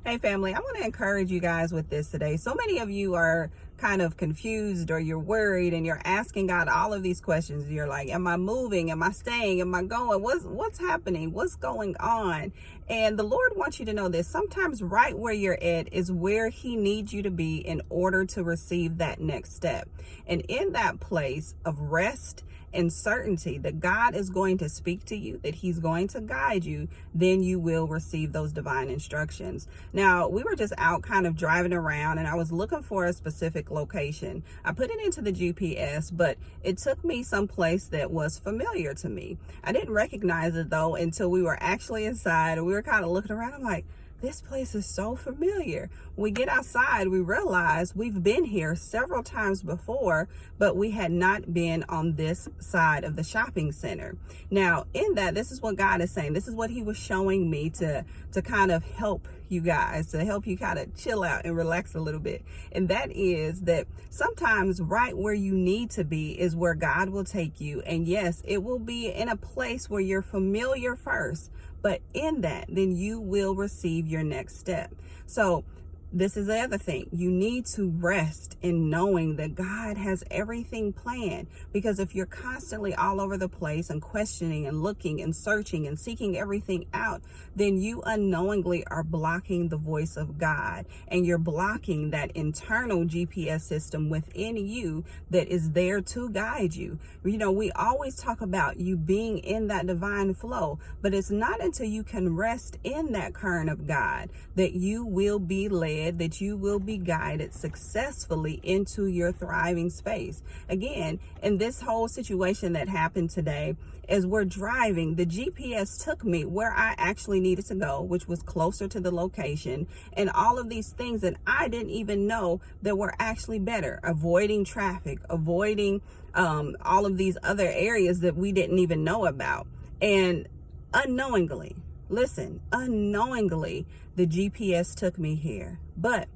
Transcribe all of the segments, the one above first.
Hey family, I want to encourage you guys with this today. So many of you are kind of confused or you're worried and you're asking God all of these questions. You're like, am I moving? Am I staying? Am I going? What's happening? What's going on? And the Lord wants you to know this. Sometimes right where you're at is where he needs you to be in order to receive that next step. And in that place of rest and certainty that God is going to speak to you, that he's going to guide you, then you will receive those divine instructions. Now, we were just out kind of driving around and I was looking for a specific location. I put it into the GPS, but it took me someplace that was familiar to me. I didn't recognize it though until we were actually inside and we were kind of looking around. I'm like, this place is so familiar. When we get outside, we realize we've been here several times before, but we had not been on this side of the shopping center. Now, in that, this is what God is saying. This is what he was showing me to kind of help you guys, to help you kind of chill out and relax a little bit. And that is that sometimes right where you need to be is where God will take you. And yes, it will be in a place where you're familiar first, but in that, then you will receive your next step. So this is the other thing. You need to rest in knowing that God has everything planned, because if you're constantly all over the place and questioning and looking and searching and seeking everything out, then you unknowingly are blocking the voice of God, and you're blocking that internal GPS system within you that is there to guide you. You know, we always talk about you being in that divine flow, but it's not until you can rest in that current of God that you will be led, that you will be guided successfully into your thriving space. Again, in this whole situation that happened today, as we're driving, the GPS took me where I actually needed to go, which was closer to the location, and all of these things that I didn't even know that were actually better, avoiding traffic, avoiding all of these other areas that we didn't even know about. And unknowingly, unknowingly, the GPS took me here. But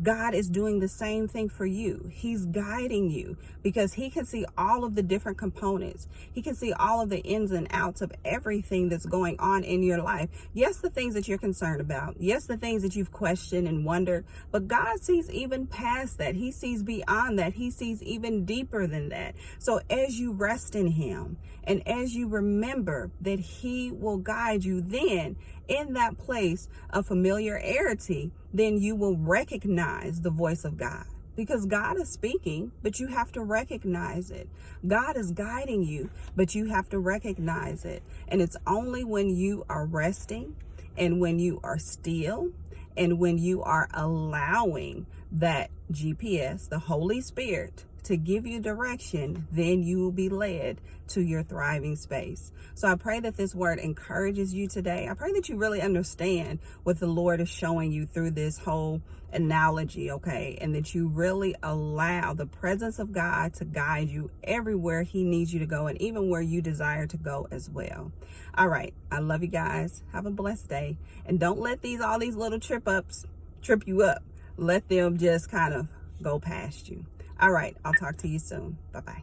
God is doing the same thing for you. He's guiding you because he can see all of the different components. He can see all of the ins and outs of everything that's going on in your life. Yes, the things that you're concerned about. Yes, the things that you've questioned and wondered. But God sees even past that. He sees beyond that. He sees even deeper than that. So as you rest in him and as you remember that he will guide you, then in that place of familiarity, then you will recognize the voice of God, because God is speaking, but you have to recognize it. God is guiding you, but you have to recognize it. And it's only when you are resting and when you are still and when you are allowing that GPS, the Holy Spirit, to give you direction, then you will be led to your thriving space. So I pray that this word encourages you today. I pray that you really understand what the Lord is showing you through this whole analogy, okay? And that you really allow the presence of God to guide you everywhere he needs you to go, and even where you desire to go as well. All right. I love you guys. Have a blessed day. And don't let all these little trip you up. Let them just kind of go past you. All right. I'll talk to you soon. Bye-bye.